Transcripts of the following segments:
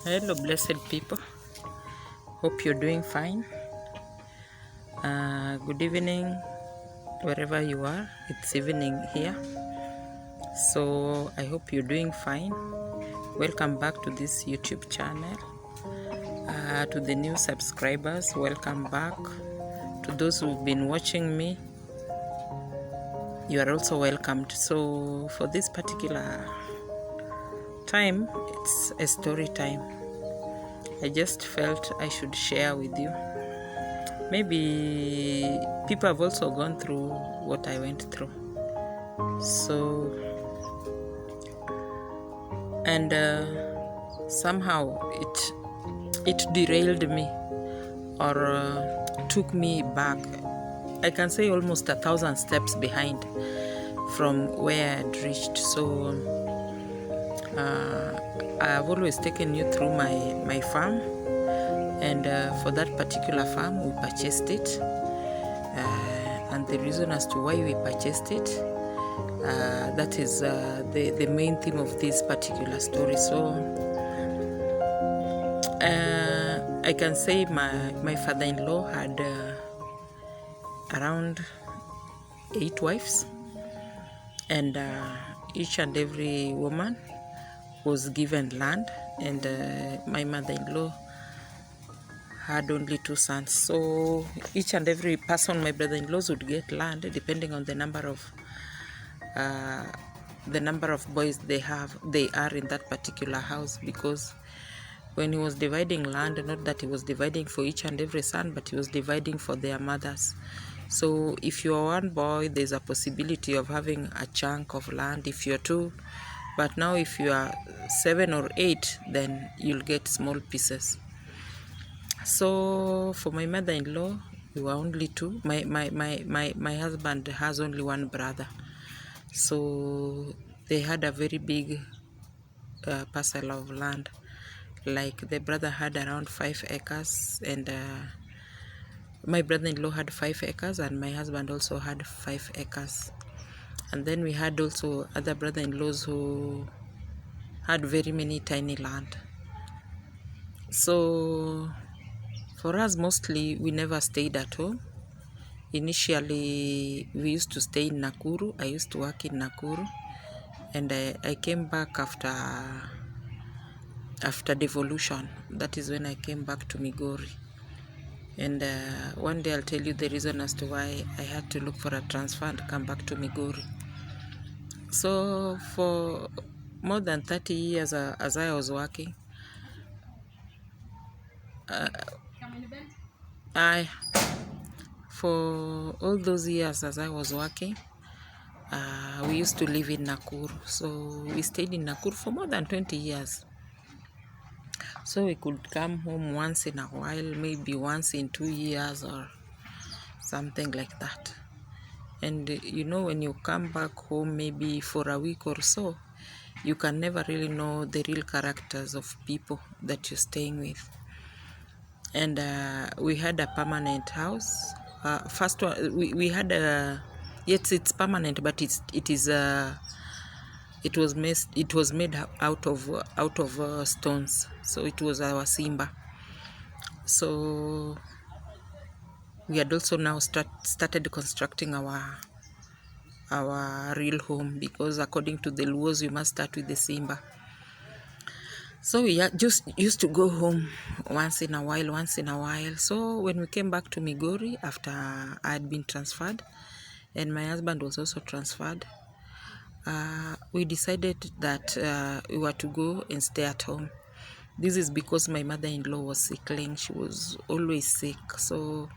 Hello, blessed people. Hope you're doing fine. Good evening, wherever you are. It's evening here. So, I hope you're doing fine. Welcome back to this YouTube channel. To the new subscribers, welcome back. To those who've been watching me, you are also welcomed. So, for this particular time, it's a story time. I just felt I should share with you. Maybe people have also gone through what I went through. So, and somehow it derailed me or took me back. I can say almost 1,000 steps behind from where I'd reached. So I've always taken you through my farm, and for that particular farm we purchased it, and the reason as to why we purchased it, that is the main theme of this particular story. So I can say my father-in-law had around 8 wives, and each and every woman was given land, and my mother-in-law had only 2 sons. So each and every person, my brother-in-laws, would get land depending on the number of boys they are in that particular house. Because when he was dividing land, not that he was dividing for each and every son, but he was dividing for their mothers. So if you are one boy, there's a possibility of having a chunk of land. If you're 2, but now if you are 7 or 8, then you'll get small pieces. So for my mother-in-law, we were only 2. My husband has only 1 brother. So they had a very big parcel of land. Like the brother had around 5 acres, and my brother-in-law had 5 acres, and my husband also had 5 acres. And then we had also other brother-in-laws who had very many tiny land. So for us, mostly we never stayed at home. Initially we used to stay in Nakuru. I used to work in Nakuru, and I came back after devolution. That is when I came back to Migori. And one day I'll tell you the reason as to why I had to look for a transfer and come back to Migori. So for more than 30 years as I was working, for all those years as I was working, we used to live in Nakuru. So we stayed in Nakuru for more than 20 years. So we could come home once in a while, maybe once in 2 years or something like that. And you know, when you come back home maybe for a week or so, you can never really know the real characters of people that you're staying with. And we had a permanent house. First one, we had a, yes, it's permanent, but it was made out of stones. So it was our Simba. So we had also now started constructing our real home, because according to the Luos, we must start with the Simba. So we just used to go home once in a while. So when we came back to Migori after I had been transferred, and my husband was also transferred, we decided that we were to go and stay at home. This is because my mother-in-law was sickling. She was always sick. So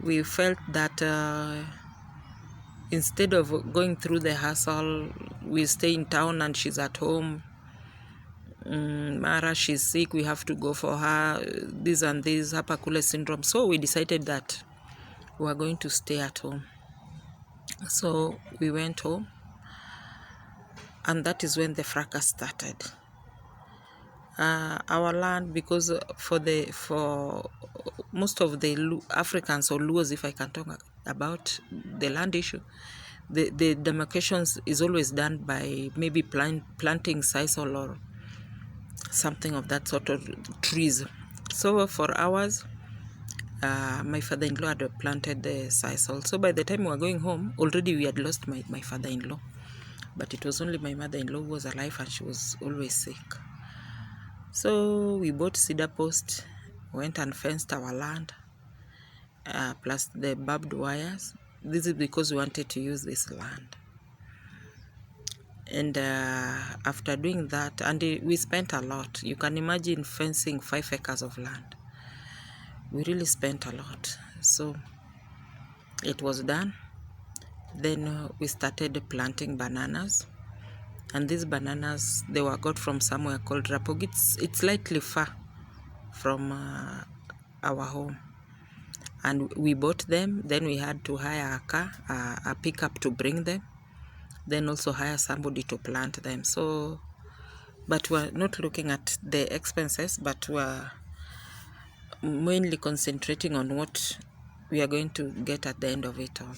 we felt that instead of going through the hassle, we stay in town and she's at home. Mara, she's sick, we have to go for her, this and this, hapa kule syndrome. So we decided that we were going to stay at home. So we went home, and that is when the fracas started. Our land, because for most of the Africans or Luos, if I can talk about the land issue, the demarcations is always done by maybe planting sisal or something of that sort of trees. So for hours, my father-in-law had planted the sisal. So by the time we were going home, already we had lost my father-in-law. But it was only my mother-in-law who was alive, and she was always sick. So we bought cedar post, went and fenced our land, plus the barbed wires. This is because we wanted to use this land. And after doing that, and we spent a lot. You can imagine fencing 5 acres of land. We really spent a lot. So it was done. Then we started planting bananas. And these bananas, they were got from somewhere called Rapog. It's slightly far from our home. And we bought them. Then we had to hire a car, a pickup to bring them. Then also hire somebody to plant them. So, but we're not looking at the expenses, but we're mainly concentrating on what we are going to get at the end of it all.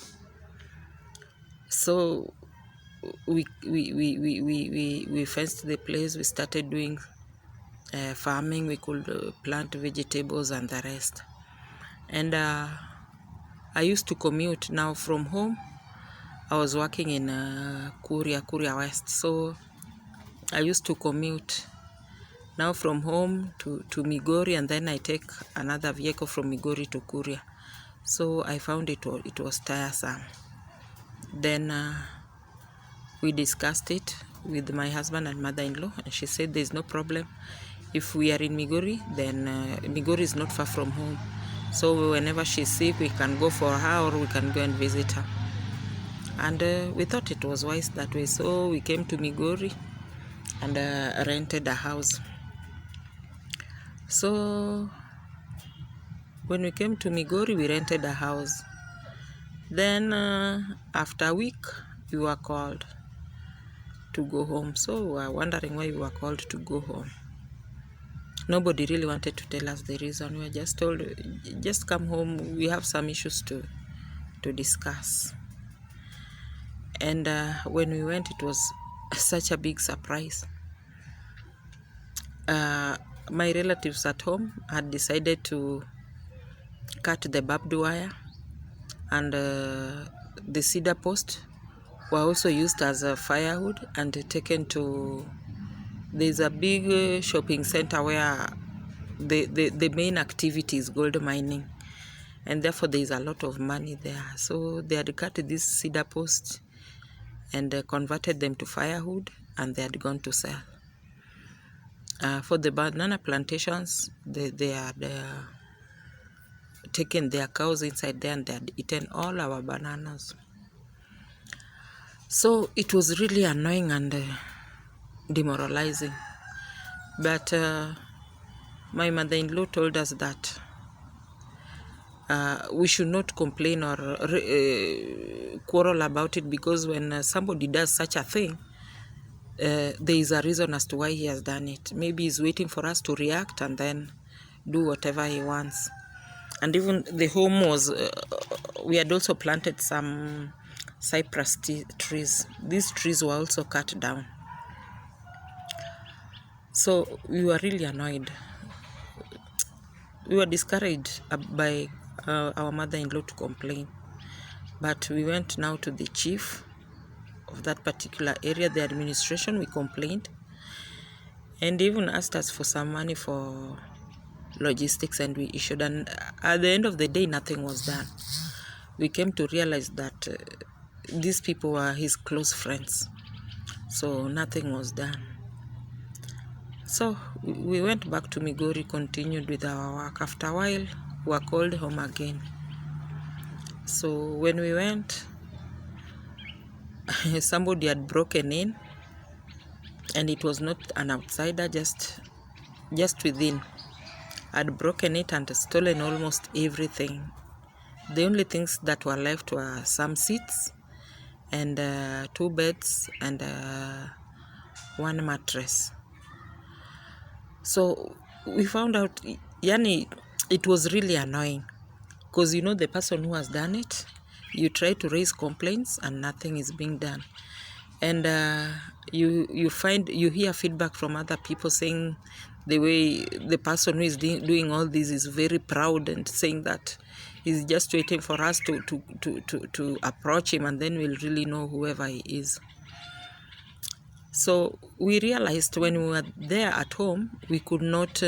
So we fenced the place. We started doing farming. We could plant vegetables and the rest. And I used to commute now from home. I was working in Kuria West, so I used to commute now from home to Migori, and then I take another vehicle from Migori to Kuria. So I found it was tiresome. Then we discussed it with my husband and mother-in-law, and she said there's no problem. If we are in Migori, then Migori is not far from home. So whenever she's sick, we can go for her, or we can go and visit her. And we thought it was wise that way. So we came to Migori and rented a house. So when we came to Migori, we rented a house. Then after a week, we were called to go home. So we were wondering why we were called to go home. Nobody really wanted to tell us the reason. We were just told, just come home. We have some issues to discuss. And when we went, it was such a big surprise. My relatives at home had decided to cut the barbed wire, and the cedar post were also used as a firewood and taken to, there's a big shopping center where the main activity is gold mining, and therefore there is a lot of money there. So they had cut this cedar post and converted them to firewood, and they had gone to sell. For the banana plantations, they had taken their cows inside there, and they had eaten all our bananas. So it was really annoying and demoralizing. But my mother-in-law told us that we should not complain or quarrel about it, because when somebody does such a thing, there is a reason as to why he has done it. Maybe he's waiting for us to react and then do whatever he wants. And even the home was, we had also planted some cypress trees. These trees were also cut down. So we were really annoyed. We were discouraged by our mother-in-law to complain. But we went now to the chief of that particular area, the administration. We complained, and even asked us for some money for logistics, and we issued. And at the end of the day, nothing was done. We came to realize that these people were his close friends, so nothing was done. So we went back to Migori, continued with our work. After a while, we were called home again. So when we went, somebody had broken in, and it was not an outsider, just within, had broken it and stolen almost everything. The only things that were left were some seats and 2 beds and 1 mattress. So we found out, yani, it was really annoying, because you know the person who has done it, you try to raise complaints and nothing is being done. And you hear feedback from other people saying the way the person who is doing all this is very proud and saying that he's just waiting for us to approach him, and then we'll really know whoever he is. So we realized when we were there at home, we could not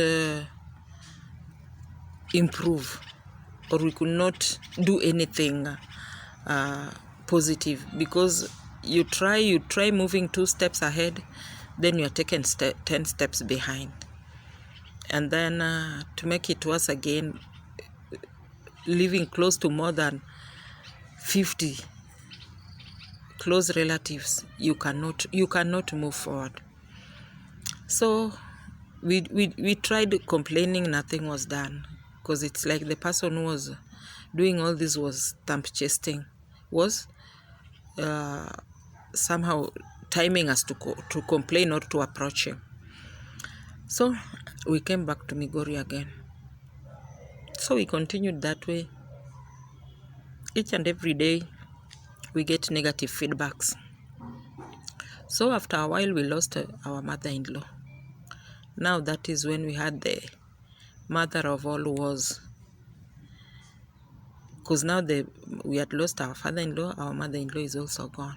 improve, or we could not do anything positive, because you try moving 2 steps ahead, then you're taken 10 steps behind. And then to make it worse again, living close to more than 50 close relatives, you cannot move forward. So we tried complaining, nothing was done, because it's like the person who was doing all this was stamp-chasing, was somehow timing us to complain or to approach him. So we came back to Migori again. So we continued that way. Each and every day we get negative feedbacks. So after a while we lost our mother-in-law. Now that is when we had the mother of all wars, because now we had lost our father-in-law, our mother-in-law is also gone.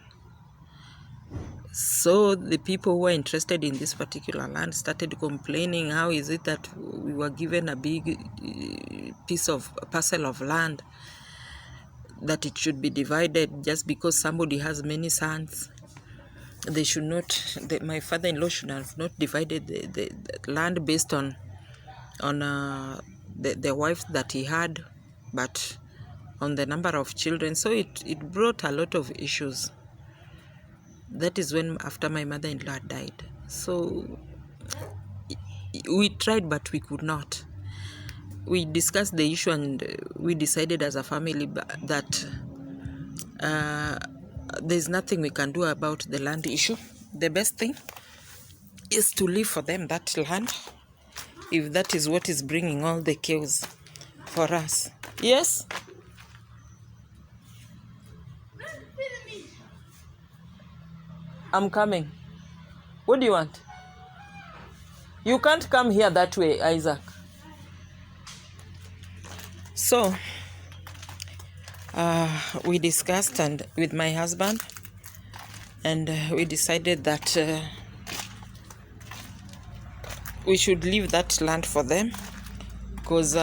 So the people who were interested in this particular land started complaining, how is it that we were given a big parcel of land, that it should be divided just because somebody has many sons. They should not, my father-in-law should have not divided the land based on the wife that he had, but on the number of children. So it brought a lot of issues. That is when, after my mother-in-law died. So we tried, but we could not. We discussed the issue, and we decided as a family that there's nothing we can do about the land issue. The best thing is to leave for them that land, if that is what is bringing all the chaos for us. Yes? I'm coming. What do you want? You can't come here that way, Isaac. So we discussed and with my husband, and we decided that we should leave that land for them, because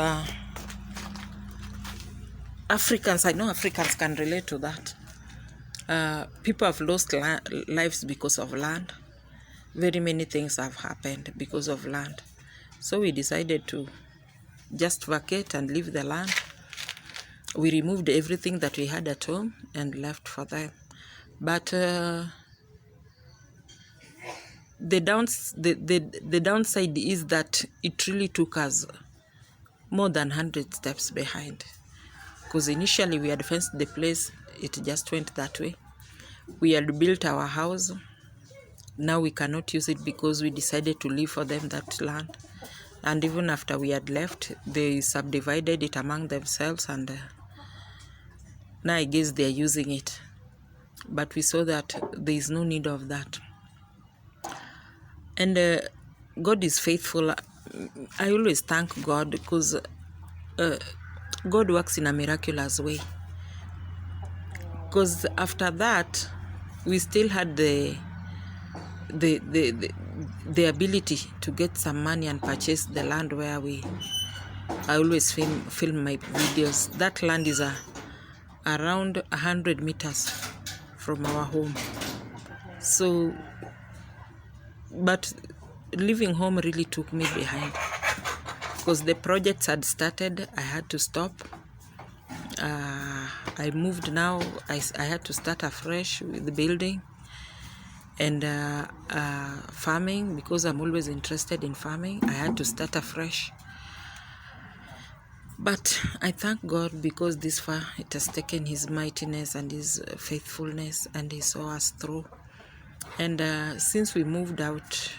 Africans, I know Africans can relate to that. People have lost lives because of land. Very many things have happened because of land. So we decided to just vacate and leave the land. We removed everything that we had at home and left for them. But the downside is that it really took us more than 100 steps behind. Because initially we had fenced the place, it just went that way. We had built our house. Now we cannot use it because we decided to leave for them that land. And even after we had left, they subdivided it among themselves, and now I guess they are using it. But we saw that there is no need of that. And God is faithful. I always thank God, because God works in a miraculous way. Because after that, we still had the ability to get some money and purchase the land where I always film my videos. That land is around 100 meters from our home. So, but leaving home really took me behind, because the projects had started. I had to stop. I moved now. I had to start afresh with the building and farming, because I'm always interested in farming. I had to start afresh. But I thank God, because this far it has taken His mightiness and His faithfulness, and He saw us through. And since we moved out,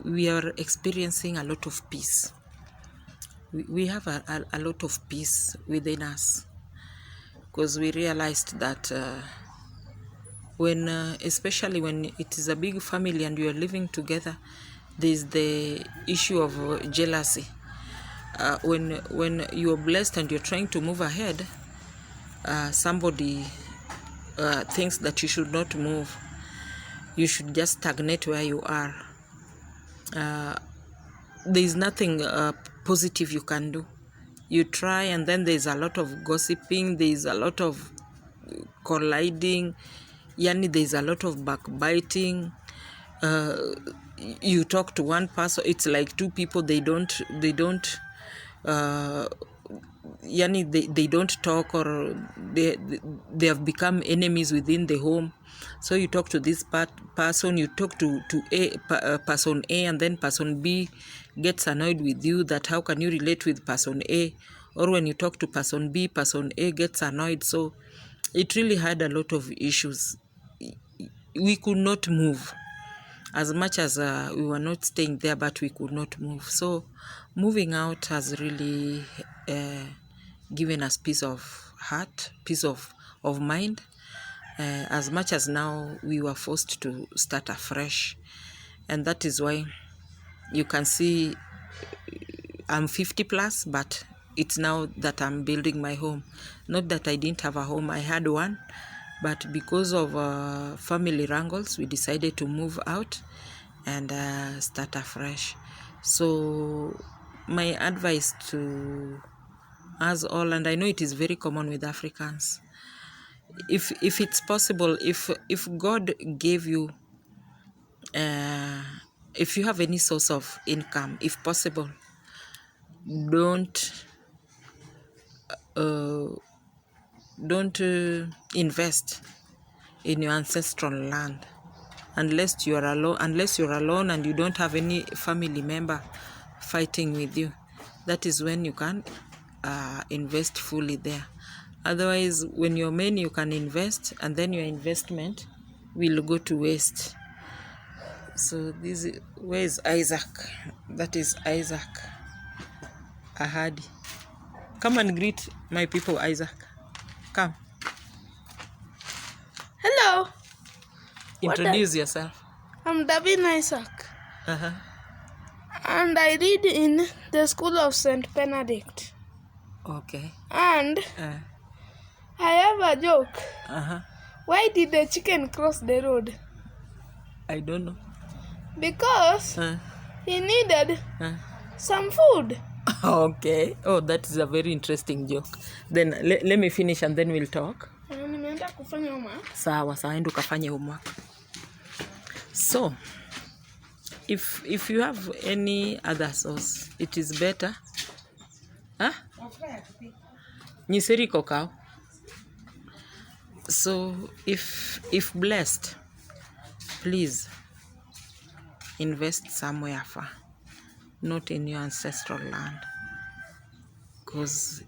we are experiencing a lot of peace. We have a lot of peace within us, because we realized that when especially when it is a big family and you are living together, there's the issue of jealousy. When you're blessed and you're trying to move ahead, somebody thinks that you should not move. You should just stagnate where you are. There's nothing positive you can do. You try, and then there's a lot of gossiping, there's a lot of colliding, yani there's a lot of backbiting. You talk to one person, it's like two people, they don't yani they don't talk, or they have become enemies within the home. So you talk to this person, you talk to person A, and then person B gets annoyed with you that how can you relate with person A, or when you talk to person B, person A gets annoyed. So it really had a lot of issues. We could not move as much as we were not staying there, but we could not move. So moving out has really given us peace of heart, peace of mind, as much as now we were forced to start afresh. And that is why you can see I'm 50 plus, but it's now that I'm building my home. Not that I didn't have a home, I had one, but because of family wrangles, we decided to move out and start afresh. So my advice to us all, and I know it is very common with Africans, if it's possible, if God gave you, if you have any source of income, if possible, don't invest in your ancestral land unless you're alone and you don't have any family member fighting with you. That is when you can invest fully there. Otherwise, when you're many, you can invest, and then your investment will go to waste. So where is Isaac? That is Isaac Ahadi. Come and greet my people, Isaac. Come. Hello. Introduce yourself. I'm David Isaac. Uh-huh. And I read in the school of St. Benedict. Okay. And I have a joke. Uh-huh. Why did the chicken cross the road? I don't know. Because he needed some food. Okay. Oh, that is a very interesting joke. Then let me finish and then we'll talk. Sawa, enda ukafanye homework. So, if you have any other source, it is better. Nyiseri kokao. So, if blessed, please invest somewhere far, not in your ancestral land, because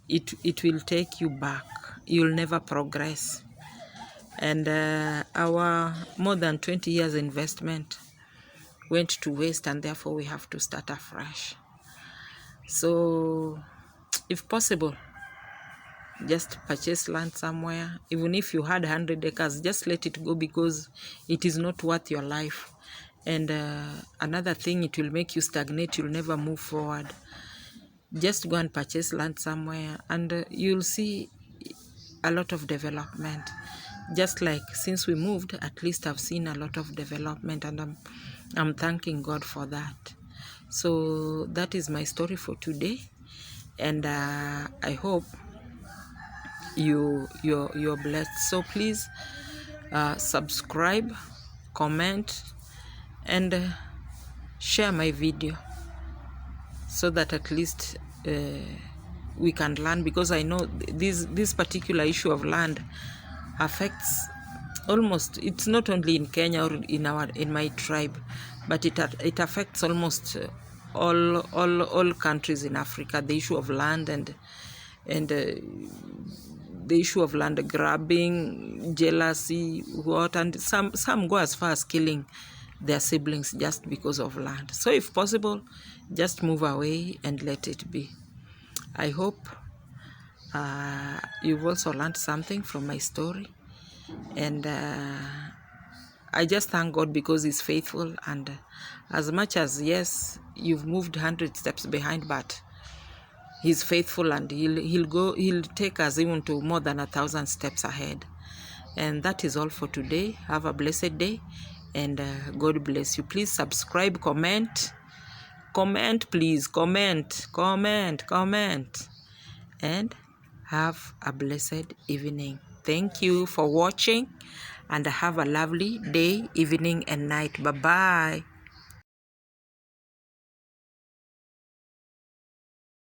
it will take you back. You'll never progress. And our more than 20 years investment went to waste, and therefore we have to start afresh. So if possible, just purchase land somewhere. Even if you had 100 acres, just let it go, because it is not worth your life. And another thing, it will make you stagnate. You'll never move forward. Just go and purchase land somewhere, and you'll see a lot of development. Just like since we moved, at least I've seen a lot of development, and I'm thanking God for that. So that is my story for today, and I hope you're blessed. So please subscribe, comment, and share my video, so that at least we can learn, because I know this particular issue of land affects almost, it's not only in Kenya or in my tribe, but it affects almost all countries in Africa. The issue of land and the issue of land grabbing, jealousy, and some go as far as killing their siblings just because of land. So if possible, just move away and let it be. I hope you've also learned something from my story, And I just thank God because He's faithful. And as much as, yes, you've moved 100 steps behind, but He's faithful, and he'll take us even to more than 1,000 steps ahead. And that is all for today. Have a blessed day, and God bless you. Please subscribe, comment, please, comment, and have a blessed evening. Thank you for watching, and have a lovely day, evening, and night. Bye-bye.